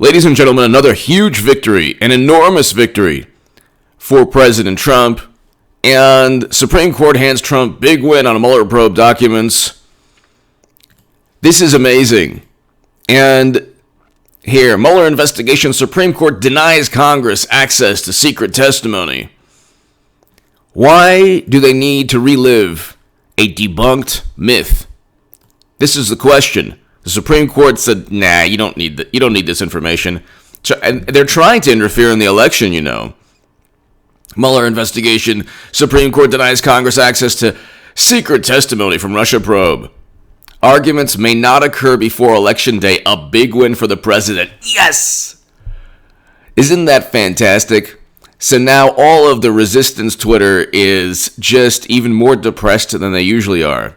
Ladies and gentlemen, another huge victory, an enormous victory for President Trump. And Supreme Court hands Trump big win on Mueller probe documents. This is amazing. And here, Mueller investigation, Supreme Court denies Congress access to secret testimony. Why do they need to relive a debunked myth? This is the question. The Supreme Court said, nah, you don't need this information. And they're trying to interfere in the election, you know. Mueller investigation, Supreme Court denies Congress access to secret testimony from Russia probe. Arguments may not occur before Election Day. A big win for the president. Yes! Isn't that fantastic? So now all of the resistance Twitter is just even more depressed than they usually are.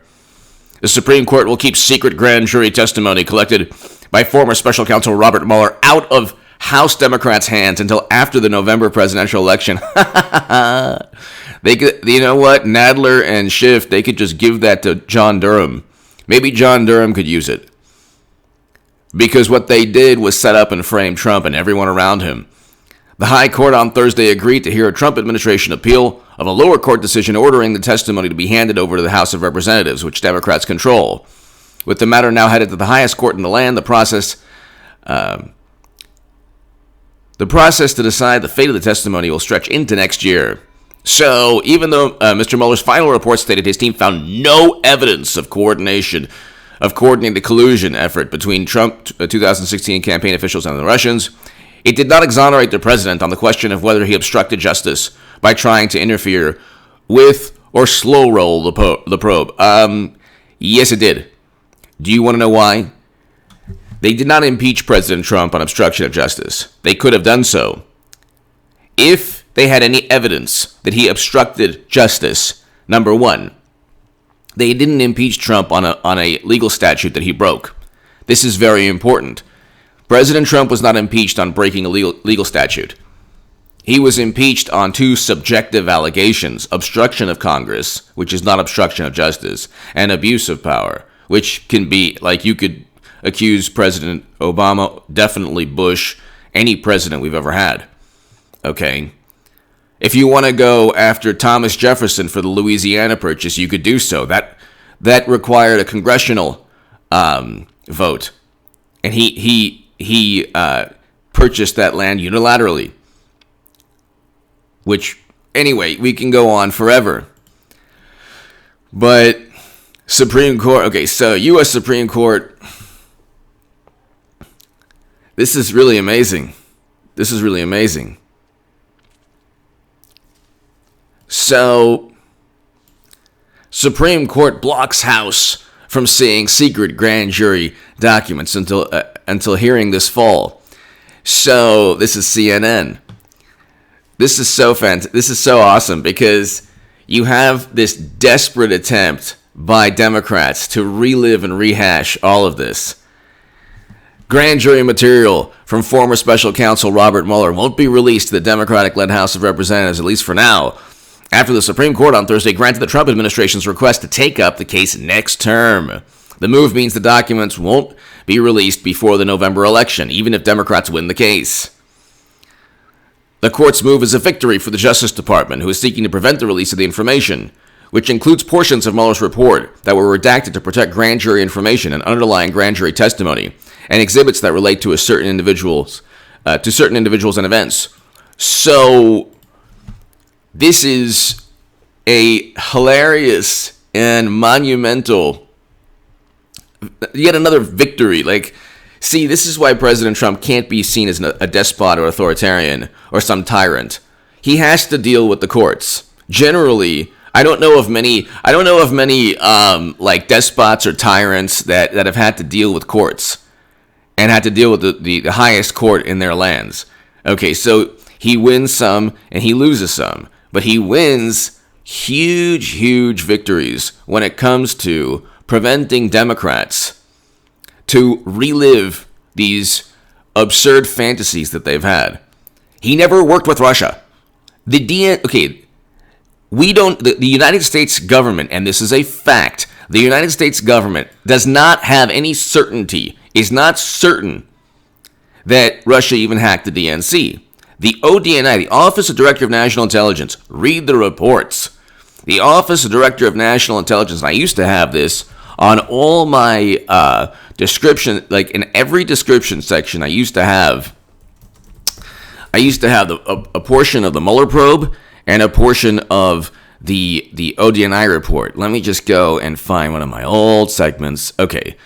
The Supreme Court will keep secret grand jury testimony collected by former special counsel Robert Mueller out of House Democrats' hands until after the November presidential election. They could, you know what? Nadler and Schiff, they could just give that to John Durham. Maybe John Durham could use it. Because what they did was set up and frame Trump and everyone around him. The High Court on Thursday agreed to hear a Trump administration appeal of a lower court decision ordering the testimony to be handed over to the House of Representatives, which Democrats control. With the matter now headed to the highest court in the land, the process to decide the fate of the testimony will stretch into next year. So, even though Mr. Mueller's final report stated his team found no evidence of coordinated collusion effort between Trump 2016 campaign officials and the Russians, it did not exonerate the president on the question of whether he obstructed justice by trying to interfere with or slow roll the probe. Yes, it did. Do you want to know why? They did not impeach President Trump on obstruction of justice. They could have done so. If they had any evidence that he obstructed justice, number one, they didn't impeach Trump on a legal statute that he broke. This is very important. President Trump was not impeached on breaking a legal statute. He was impeached on two subjective allegations: obstruction of Congress, which is not obstruction of justice, and abuse of power, which can be, like, you could accuse President Obama, definitely Bush, any president we've ever had. Okay? If you want to go after Thomas Jefferson for the Louisiana Purchase, you could do so. That required a congressional vote. And he purchased that land unilaterally. Which, anyway, we can go on forever. But Supreme Court, okay, so U.S. Supreme Court, this is really amazing. This is really amazing. So, Supreme Court blocks House from seeing secret grand jury documents until hearing this fall. So, this is CNN. This is so awesome because you have this desperate attempt by Democrats to relive and rehash all of this. Grand jury material from former special counsel Robert Mueller won't be released to the Democratic-led House of Representatives, at least for now, after the Supreme Court on Thursday granted the Trump administration's request to take up the case next term. The move means the documents won't be released before the November election, even if Democrats win the case. The court's move is a victory for the Justice Department, who is seeking to prevent the release of the information, which includes portions of Mueller's report that were redacted to protect grand jury information and underlying grand jury testimony, and exhibits that relate to certain individuals and events. So, this is a hilarious and monumental, yet another victory. See, this is why President Trump can't be seen as a despot or authoritarian or some tyrant. He has to deal with the courts. Generally, I don't know of many despots or tyrants that have had to deal with courts and had to deal with the highest court in their lands. Okay, so he wins some and he loses some, but he wins huge victories when it comes to preventing Democrats to relive these absurd fantasies that they've had. He never worked with Russia. The United States government, and this is a fact, the United States government does not have any certainty, is not certain that Russia even hacked the DNC. The ODNI, the Office of Director of National Intelligence, read the reports. The Office of Director of National Intelligence, and I used to have this on all my description, like in every description section, I used to have a portion of the Mueller probe and a portion of the ODNI report. Let me just go and find one of my old segments. Okay.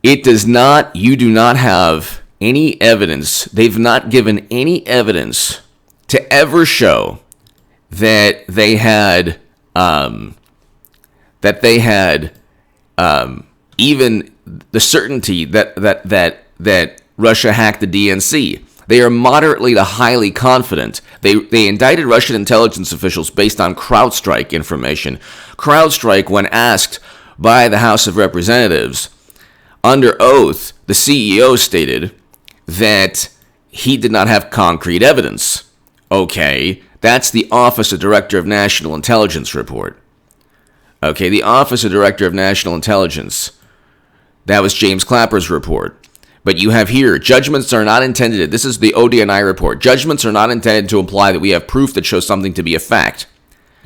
You do not have any evidence. They've not given any evidence to ever show that they had even the certainty that Russia hacked the DNC. They are moderately to highly confident. They indicted Russian intelligence officials based on CrowdStrike information. CrowdStrike, when asked by the House of Representatives under oath, the CEO stated that he did not have concrete evidence. Okay, that's the Office of Director of National Intelligence report. Okay, the Office of Director of National Intelligence. That was James Clapper's report. But you have here, judgments are not intended, this is the ODNI report, judgments are not intended to imply that we have proof that shows something to be a fact.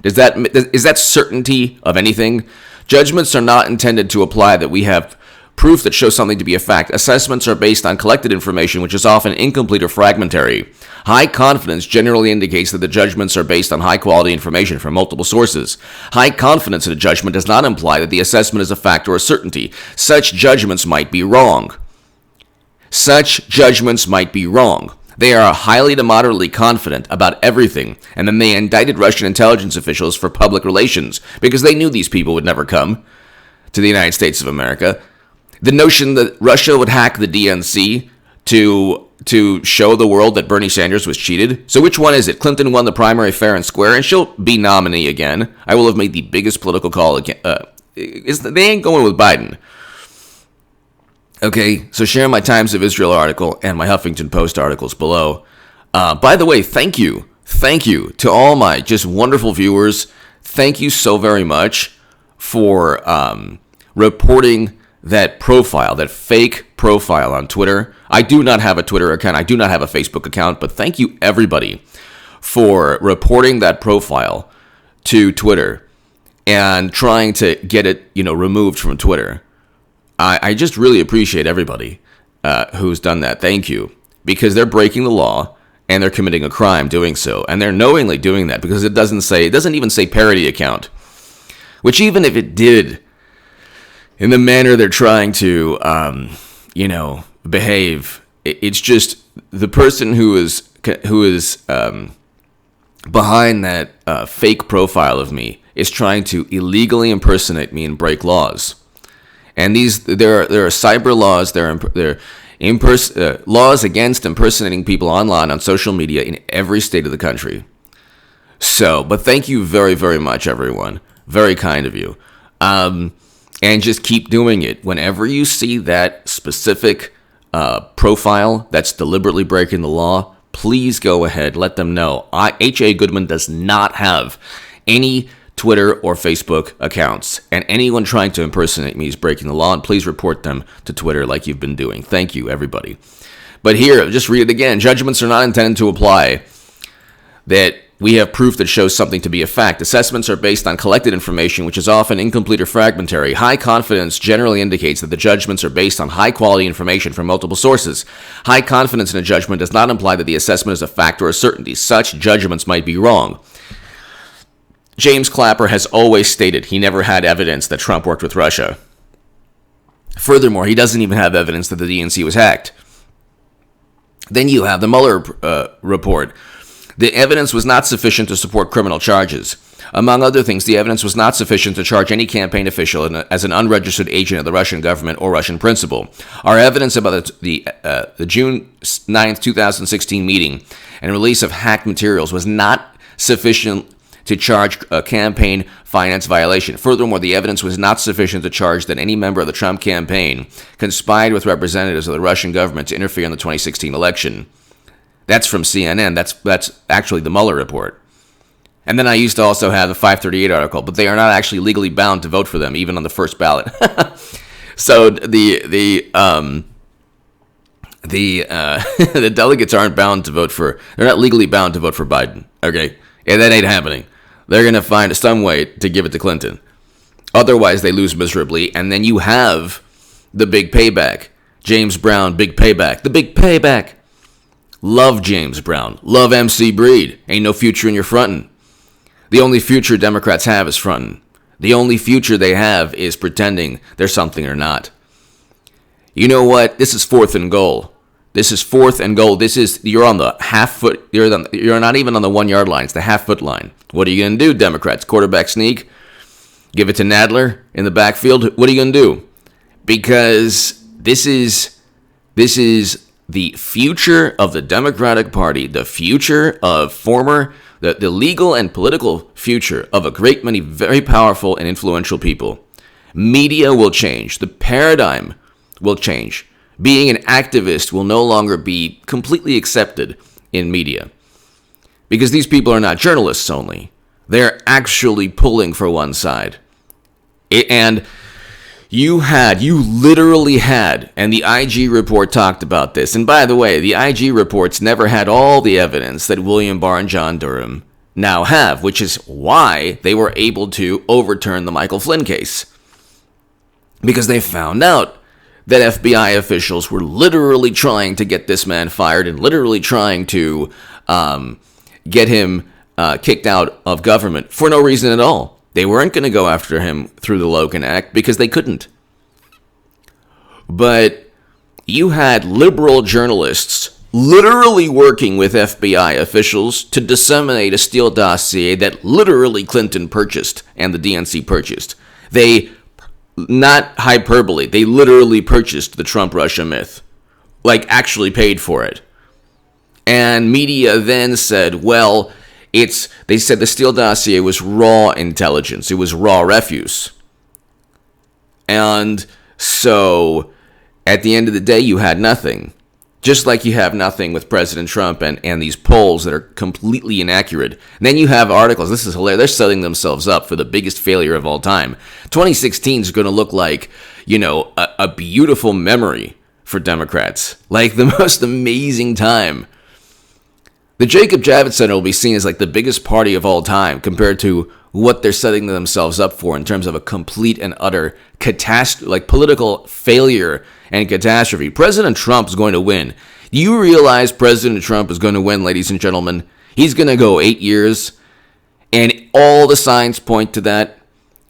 Is that certainty of anything? Judgments are not intended to imply that we have proof that shows something to be a fact. Assessments are based on collected information, which is often incomplete or fragmentary. High confidence generally indicates that the judgments are based on high-quality information from multiple sources. High confidence in a judgment does not imply that the assessment is a fact or a certainty. Such judgments might be wrong. They are highly to moderately confident about everything, and then they indicted Russian intelligence officials for public relations because they knew these people would never come to the United States of America. The notion that Russia would hack the DNC to show the world that Bernie Sanders was cheated. So which one is it? Clinton won the primary fair and square, and she'll be nominee again. I will have made the biggest political call again. They ain't going with Biden. Okay, so share my Times of Israel article and my Huffington Post articles below. By the way, thank you to all my just wonderful viewers. Thank you so very much for reporting that profile, that fake profile on Twitter. I do not have a Twitter account. I do not have a Facebook account, but thank you everybody for reporting that profile to Twitter and trying to get it, removed from Twitter. I just really appreciate everybody who's done that. Thank you. Because they're breaking the law and they're committing a crime doing so. And they're knowingly doing that because it doesn't even say parody account. Which even if it did, in the manner they're trying to, behave, it's just the person who is behind that fake profile of me is trying to illegally impersonate me and break laws. And there are cyber laws. There are laws against impersonating people online on social media in every state of the country. So, but thank you very, very much, everyone. Very kind of you. And just keep doing it. Whenever you see that specific profile that's deliberately breaking the law, please go ahead. Let them know. H.A. Goodman does not have any Twitter or Facebook accounts, and anyone trying to impersonate me is breaking the law, and please report them to Twitter like you've been doing. Thank you, everybody. But here, just read it again. Judgments are not intended to apply that we have proof that shows something to be a fact. Assessments are based on collected information, which is often incomplete or fragmentary. High confidence generally indicates that the judgments are based on high-quality information from multiple sources. High confidence in a judgment does not imply that the assessment is a fact or a certainty. Such judgments might be wrong. James Clapper has always stated he never had evidence that Trump worked with Russia. Furthermore, he doesn't even have evidence that the DNC was hacked. Then you have the Mueller report. The evidence was not sufficient to support criminal charges. Among other things, the evidence was not sufficient to charge any campaign official as an unregistered agent of the Russian government or Russian principal. Our evidence about the June 9th, 2016 meeting and release of hacked materials was not sufficient to charge a campaign finance violation. Furthermore, the evidence was not sufficient to charge that any member of the Trump campaign conspired with representatives of the Russian government to interfere in the 2016 election. That's from CNN. That's actually the Mueller report. And then I used to also have the 538 article, but they are not actually legally bound to vote for them, even on the first ballot. So the delegates aren't bound to vote for. They're not legally bound to vote for Biden. Okay, and that ain't happening. They're gonna find some way to give it to Clinton. Otherwise, they lose miserably, and then you have the big payback. James Brown, big payback. The big payback. Love James Brown. Love MC Breed. Ain't no future in your frontin'. The only future Democrats have is frontin'. The only future they have is pretending they're something or not. You know what? This is 4th and goal. This is 4th and goal. You're on the half foot. You're not even on the 1 yard line. It's the half foot line. What are you gonna do, Democrats? Quarterback sneak? Give it to Nadler in the backfield? What are you gonna do? Because this is the future of the Democratic Party, the future of the legal and political future of a great many very powerful and influential people. Media will change. The paradigm will change. Being an activist will no longer be completely accepted in media. Because these people are not journalists only. They're actually pulling for one side. And you literally had, and the IG report talked about this. And by the way, the IG reports never had all the evidence that William Barr and John Durham now have, which is why they were able to overturn the Michael Flynn case. Because they found out that FBI officials were literally trying to get this man fired and literally trying to get him kicked out of government for no reason at all. They weren't going to go after him through the Logan Act because they couldn't. But you had liberal journalists literally working with FBI officials to disseminate a Steele dossier that literally Clinton purchased and the DNC purchased. They, not hyperbole, they literally purchased the Trump-Russia myth. Like, actually paid for it. And media then said, well, they said the Steele dossier was raw intelligence. It was raw refuse. And so, at the end of the day, you had nothing. Just like you have nothing with President Trump and these polls that are completely inaccurate. And then you have articles. This is hilarious. They're setting themselves up for the biggest failure of all time. 2016 is going to look like, a beautiful memory for Democrats. Like the most amazing time. The Jacob Javits Center will be seen as like the biggest party of all time compared to what they're setting themselves up for in terms of a complete and utter catastrophe, like political failure and catastrophe. President Trump is going to win. Do you realize President Trump is going to win, ladies and gentlemen? He's going to go 8 years, and all the signs point to that.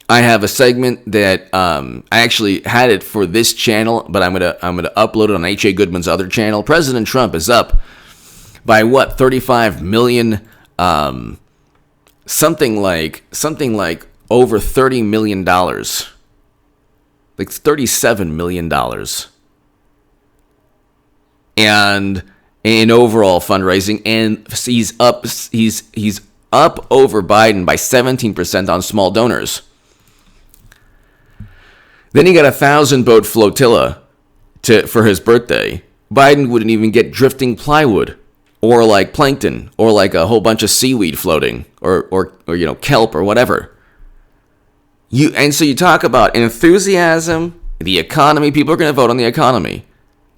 I have a segment that I actually had it for this channel, but I'm gonna upload it on H.A. Goodman's other channel. President Trump is up by what, 35 million, something like over $30 million, like $37 million, and in overall fundraising, and he's up over Biden by 17% on small donors. Then he got a 1,000-boat flotilla for his birthday. Biden wouldn't even get drifting plywood, or like plankton, or like a whole bunch of seaweed floating, or kelp or whatever. And so you talk about enthusiasm, the economy. People are going to vote on the economy.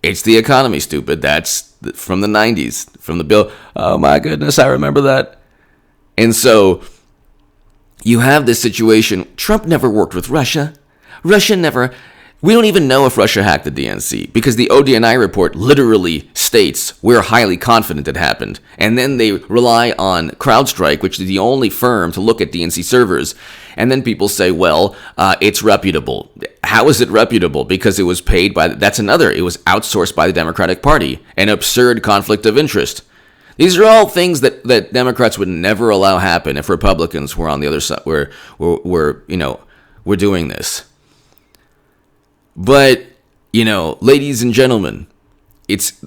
It's the economy, stupid. That's from the 90s, from the bill. Oh my goodness, I remember that. And so you have this situation. Trump never worked with Russia. We don't even know if Russia hacked the DNC because the ODNI report literally states we're highly confident it happened. And then they rely on CrowdStrike, which is the only firm to look at DNC servers. And then people say, well, it's reputable. How is it reputable? Because it was paid by, it was outsourced by the Democratic Party. An absurd conflict of interest. These are all things that Democrats would never allow happen if Republicans were on the other side, we're doing this. But, ladies and gentlemen, it's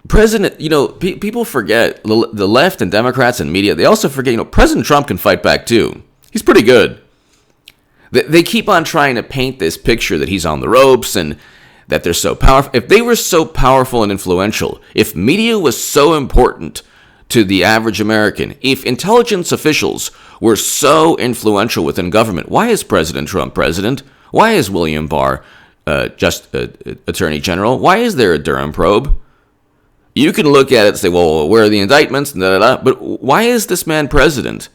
President, people forget, the left and Democrats and media, they also forget, President Trump can fight back too. He's pretty good. They keep on trying to paint this picture that he's on the ropes and that they're so powerful. If they were so powerful and influential, if media was so important to the average American, if intelligence officials were so influential within government, why is President Trump president? Why is William Barr Attorney General? Why is there a Durham probe? You can look at it and say, well, where are the indictments? But why is this man president?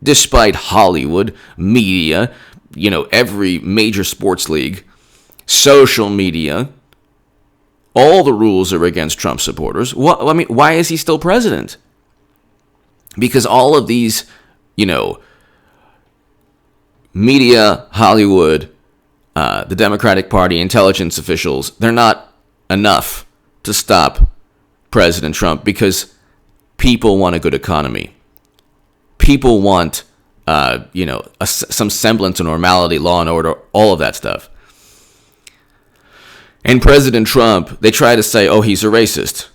Despite Hollywood, media, every major sports league, social media, all the rules are against Trump supporters. Why is he still president? Because all of these, media, Hollywood, the Democratic Party, intelligence officials, they're not enough to stop President Trump, because people want a good economy. People want, some semblance of normality, law and order, all of that stuff. And President Trump, they try to say, oh, he's a racist.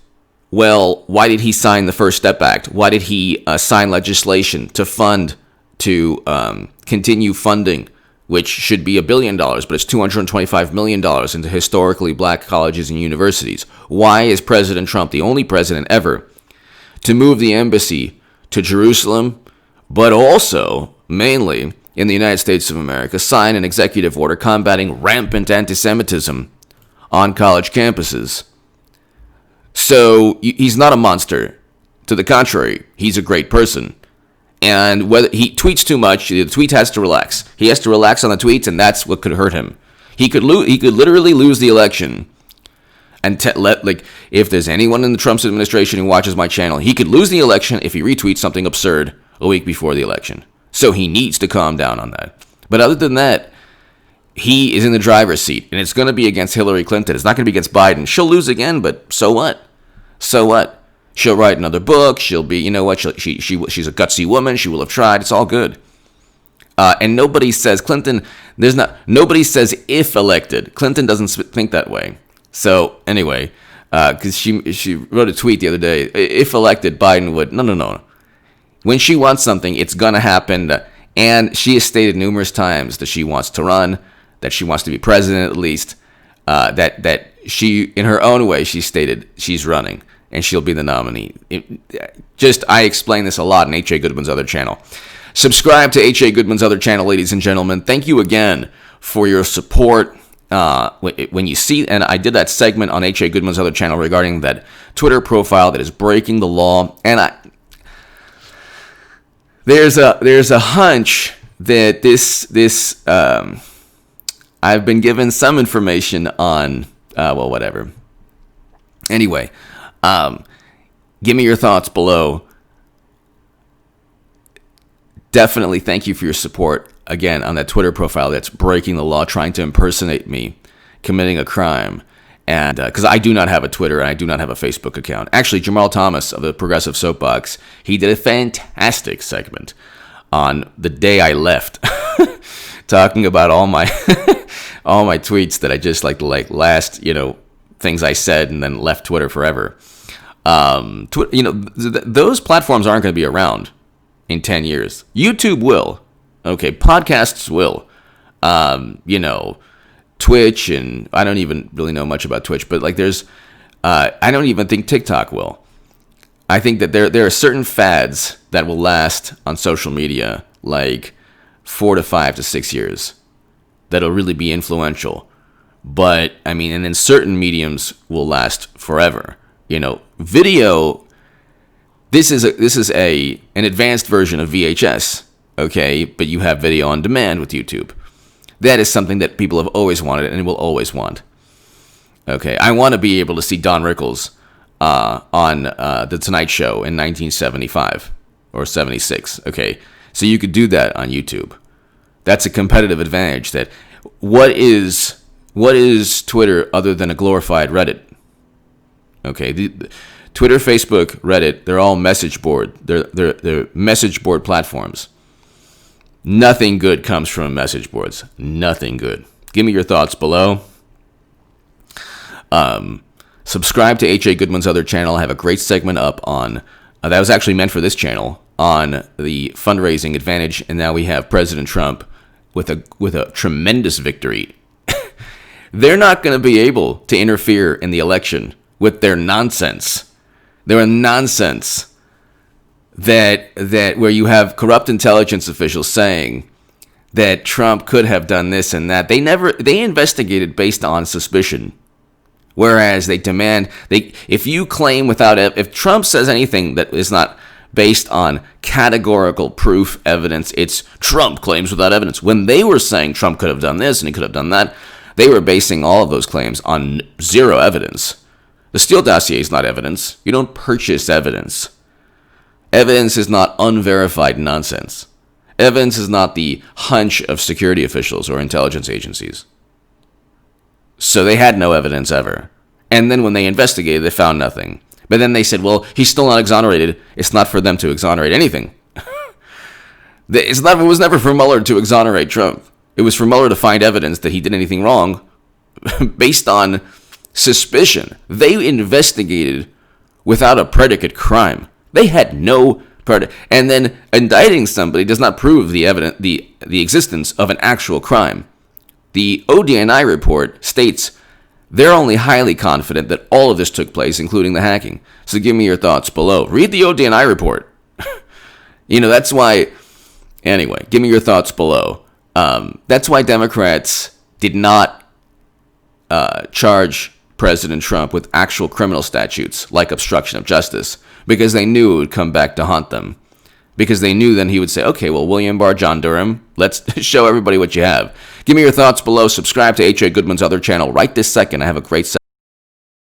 Well, why did he sign the First Step Act? Why did he sign legislation to continue funding, which should be $1 billion, but it's $225 million into historically black colleges and universities? Why is President Trump the only president ever to move the embassy to Jerusalem, but also, mainly, in the United States of America, sign an executive order combating rampant anti-Semitism on college campuses? So he's not a monster. To the contrary, he's a great person. And whether he tweets too much, the tweet has to relax. He has to relax on the tweets, and that's what could hurt him. He could literally lose the election. And if there's anyone in the Trump administration who watches my channel, he could lose the election if he retweets something absurd a week before the election. So he needs to calm down on that. But other than that, he is in the driver's seat, and it's going to be against Hillary Clinton. It's not going to be against Biden. She'll lose again, but so what? So what? She'll write another book. She'll be, she's a gutsy woman. She will have tried. It's all good. And nobody says nobody says if elected. Clinton doesn't think that way. So anyway, because she wrote a tweet the other day, if elected, Biden would. No. When she wants something, it's going to happen. And she has stated numerous times that she wants to run, that she wants to be president at least, that she, in her own way, she stated she's running. And she'll be the nominee. I explain this a lot on H.A. Goodman's other channel. Subscribe to H.A. Goodman's other channel, ladies and gentlemen. Thank you again for your support. When you see, and I did that segment on H.A. Goodman's other channel regarding that Twitter profile that is breaking the law. And there's a hunch that this I've been given some information on, whatever. Anyway. Give me your thoughts below. Definitely thank you for your support, again, on that Twitter profile that's breaking the law, trying to impersonate me, committing a crime. And because I do not have a Twitter and I do not have a Facebook account. Actually, Jamal Thomas of the Progressive Soapbox, he did a fantastic segment on the day I left, talking about all my all my tweets that I just last, things I said and then left Twitter forever. Those platforms aren't going to be around in 10 years. YouTube will. Okay, podcasts will. Twitch, and I don't even really know much about Twitch, but I don't even think TikTok will. I think that there are certain fads that will last on social media 4 to 5 to 6 years that'll really be influential. But and then certain mediums will last forever. Video. This is an advanced version of VHS. Okay, but you have video on demand with YouTube. That is something that people have always wanted and will always want. Okay, I want to be able to see Don Rickles on The Tonight Show in 1975 or 76. Okay, so you could do that on YouTube. That's a competitive advantage. What is Twitter other than a glorified Reddit? Okay, the Twitter, Facebook, Reddit, they're all message board. They're message board platforms. Nothing good comes from message boards. Nothing good. Give me your thoughts below. Subscribe to H.A. Goodman's other channel. I have a great segment up on, that was actually meant for this channel, on the fundraising advantage. And now we have President Trump with a tremendous victory. They're not going to be able to interfere in the election with their nonsense. Their nonsense that where you have corrupt intelligence officials saying that Trump could have done this and that. They investigated based on suspicion. Whereas they demand, if you claim if Trump says anything that is not based on categorical proof evidence, it's Trump claims without evidence. When they were saying Trump could have done this and he could have done that, they were basing all of those claims on zero evidence. The Steele dossier is not evidence. You don't purchase evidence. Evidence is not unverified nonsense. Evidence is not the hunch of security officials or intelligence agencies. So they had no evidence ever. And then when they investigated, they found nothing. But then they said, well, he's still not exonerated. It's not for them to exonerate anything. It was never for Mueller to exonerate Trump. It was for Mueller to find evidence that he did anything wrong based on suspicion. They investigated without a predicate crime. They had no predicate. And then indicting somebody does not prove the existence of an actual crime. The ODNI report states they're only highly confident that all of this took place, including the hacking. So give me your thoughts below. Read the ODNI report. That's why... Anyway, give me your thoughts below. That's why Democrats did not charge President Trump with actual criminal statutes like obstruction of justice, because they knew it would come back to haunt them. Because they knew then he would say, okay, well, William Barr, John Durham, let's show everybody what you have. Give me your thoughts below. Subscribe to H.A. Goodman's other channel right this second. I have a great